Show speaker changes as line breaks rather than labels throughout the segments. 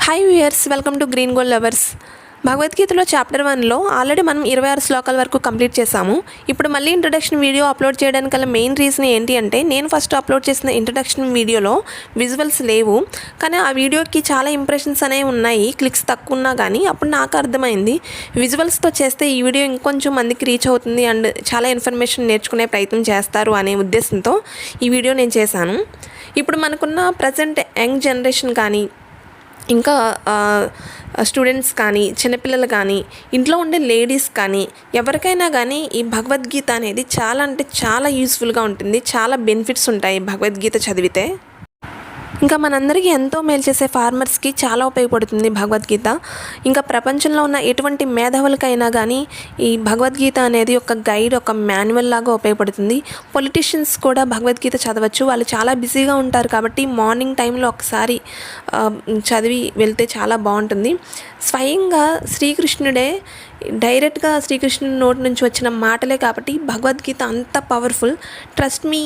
Hi viewers, welcome to green gold lovers. భగవద్గీతలో chapter 1లో already మనం 26 శ్లోకాల వరకు కంప్లీట్ చేసాము. ఇప్పుడు మళ్ళీ ఇంట్రడక్షన్ వీడియో అప్లోడ్ చేయడానికి గల మెయిన్ రీజన్ ఏంటి అంటే, నేను ఫస్ట్ అప్లోడ్ చేసిన ఇంట్రడక్షన్ వీడియోలో విజువల్స్ లేవు, కానీ ఆ వీడియోకి చాలా ఇంప్రెషన్స్ అనేవి ఉన్నాయి. క్లిక్స్ తక్కువ ఉన్నా కానీ అప్పుడు నాకు అర్థమైంది విజువల్స్తో చేస్తే ఈ వీడియో ఇంకొంచెం మందికి రీచ్ అవుతుంది అండ్ చాలా ఇన్ఫర్మేషన్ నేర్చుకునే ప్రయత్నం చేస్తారు అనే ఉద్దేశంతో ఈ వీడియో నేను చేశాను. ఇప్పుడు మనకున్న ప్రజెంట్ యంగ్ జనరేషన్ కానీ, ఇంకా స్టూడెంట్స్ కానీ, చిన్నపిల్లలు కానీ, ఇంట్లో ఉండే లేడీస్ కానీ, ఎవరికైనా కానీ ఈ భగవద్గీత అనేది చాలా అంటే చాలా యూస్ఫుల్గా ఉంటుంది. చాలా బెనిఫిట్స్ ఉంటాయి భగవద్గీత చదివితే. ఇంకా మనందరికీ ఎంతో మేలు చేసే ఫార్మర్స్కి చాలా ఉపయోగపడుతుంది భగవద్గీత. ఇంకా ప్రపంచంలో ఉన్న ఎటువంటి మేధావులకైనా కానీ ఈ భగవద్గీత అనేది ఒక గైడ్, ఒక మాన్యువల్ లాగా ఉపయోగపడుతుంది. పొలిటీషియన్స్ కూడా భగవద్గీత చదవచ్చు. వాళ్ళు చాలా బిజీగా ఉంటారు కాబట్టి మార్నింగ్ టైంలో ఒకసారి చదివి వెళ్తే చాలా బాగుంటుంది. స్వయంగా శ్రీకృష్ణుడే డైరెక్ట్గా శ్రీకృష్ణుడి నోటి నుంచి వచ్చిన మాటలే కాబట్టి భగవద్గీత అంత powerful. Trust me,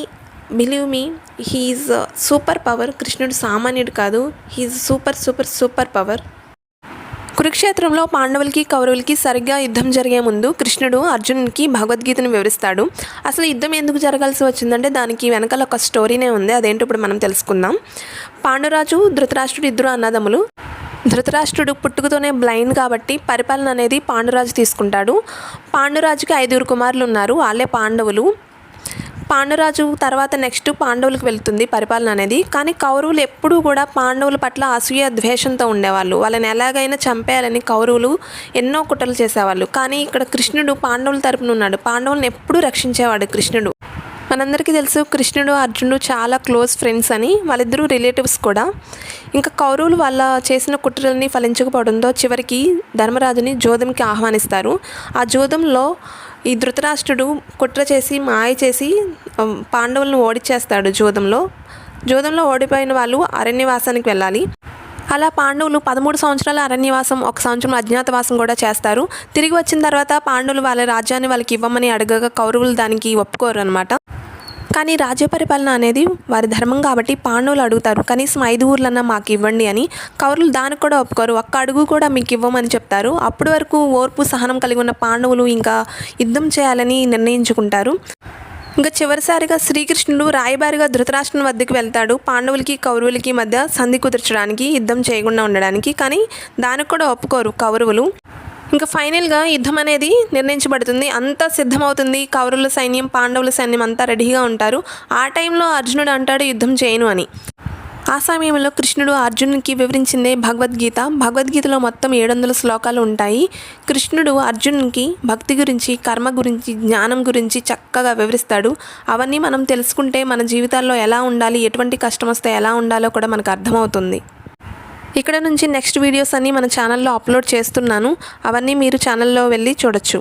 believe me, he's super power. కృష్ణుడు సామాన్యుడు కాదు, he's super super super power. కురుక్షేత్రంలో పాండవులకి కౌరవులకి సరిగ్గా యుద్ధం జరిగే ముందు కృష్ణుడు అర్జునునికి భగవద్గీతను వివరిస్తాడు. అసలు యుద్ధం ఎందుకు జరగాల్సి వచ్చిందంటే దానికి వెనకాల ఒక స్టోరీనే ఉంది. అదేంటో ఇప్పుడు మనం తెలుసుకుందాం. పాండురాజు, ధృతరాష్ట్రుడు ఇద్దరు అన్నదమ్ములు. ధృతరాష్ట్రుడు పుట్టుకతోనే బ్లైండ్ కాబట్టి పరిపాలన అనేది పాండురాజు తీసుకుంటాడు. పాండురాజుకి 5 కుమారులు ఉన్నారు, వాళ్ళే పాండవులు. పాండురాజు తర్వాత నెక్స్ట్ పాండవులకు వెళ్తుంది పరిపాలన అనేది. కానీ కౌరవులు ఎప్పుడూ కూడా పాండవుల పట్ల అసూయ ద్వేషంతో ఉండేవాళ్ళు. వాళ్ళని ఎలాగైనా చంపేయాలని కౌరవులు ఎన్నో కుట్రలు చేసేవాళ్ళు. కానీ ఇక్కడ కృష్ణుడు పాండవుల తరపున ఉన్నాడు. పాండవులను ఎప్పుడూ రక్షించేవాడు కృష్ణుడు. మనందరికీ తెలుసు కృష్ణుడు అర్జునుడు చాలా క్లోజ్ ఫ్రెండ్స్ అని. వాళ్ళిద్దరూ రిలేటివ్స్ కూడా. ఇంకా కౌరవులు వాళ్ళ చేసిన కుట్రలని ఫలించకపోవడంతో చివరికి ధర్మరాజుని జోదంకి ఆహ్వానిస్తారు. ఆ జోదంలో ఈ ధృతరాష్ట్రుడు కుట్ర చేసి మాయ చేసి పాండవులను ఓడిచేస్తాడు. జోదంలో ఓడిపోయిన వాళ్ళు అరణ్యవాసానికి వెళ్ళాలి. అలా పాండవులు 13 సంవత్సరాల అరణ్యవాసం, 1 సంవత్సరం అజ్ఞాతవాసం కూడా చేస్తారు. తిరిగి వచ్చిన తర్వాత పాండవులు వాళ్ళ రాజ్యాన్ని వాళ్ళకి ఇవ్వమని అడగగా కౌరవులు దానికి ఒప్పుకోరు అనమాట. కానీ రాజ్య పరిపాలన అనేది వారి ధర్మం కాబట్టి పాండవులు అడుగుతారు, కనీసం 5 ఊర్లన్నా మాకు ఇవ్వండి అని. కౌరవులు దానికి కూడా ఒప్పుకోరు, ఒక్క అడుగు కూడా మీకు ఇవ్వమని చెప్తారు. అప్పటి వరకు ఓర్పు సహనం కలిగి ఉన్న పాండవులు ఇంకా యుద్ధం చేయాలని నిర్ణయించుకుంటారు. ఇంకా చివరిసారిగా శ్రీకృష్ణుడు రాయబారిగా ధృతరాష్ట్రుని వద్దకు వెళ్తాడు, పాండవులకి కౌరవులకి మధ్య సంధి కుదర్చడానికి, యుద్ధం చేయకుండా ఉండడానికి. కానీ దానికి కూడా ఒప్పుకోరు కౌరవులు. ఇంకా ఫైనల్గా యుద్ధం అనేది నిర్ణయించబడుతుంది. అంతా సిద్ధమవుతుంది. కౌరవుల సైన్యం, పాండవుల సైన్యం అంతా రెడీగా ఉంటారు. ఆ టైంలో అర్జునుడు అంటాడు యుద్ధం చేయను అని. ఆ సమయంలో కృష్ణుడు అర్జునునికి వివరించిందే భగవద్గీత. భగవద్గీతలో మొత్తం 700 శ్లోకాలు ఉంటాయి. కృష్ణుడు అర్జునునికి భక్తి గురించి, కర్మ గురించి, జ్ఞానం గురించి చక్కగా వివరిస్తాడు. అవన్నీ మనం తెలుసుకుంటే మన జీవితాల్లో ఎలా ఉండాలి, ఎటువంటి కష్టం వస్తే ఎలా ఉండాలో కూడా మనకు అర్థమవుతుంది. ఇక్కడ నుంచి నెక్స్ట్ వీడియోస్ అన్నీ మన ఛానల్లో అప్లోడ్ చేస్తున్నాను. అవన్నీ మీరు ఛానల్లో వెళ్ళి చూడొచ్చు.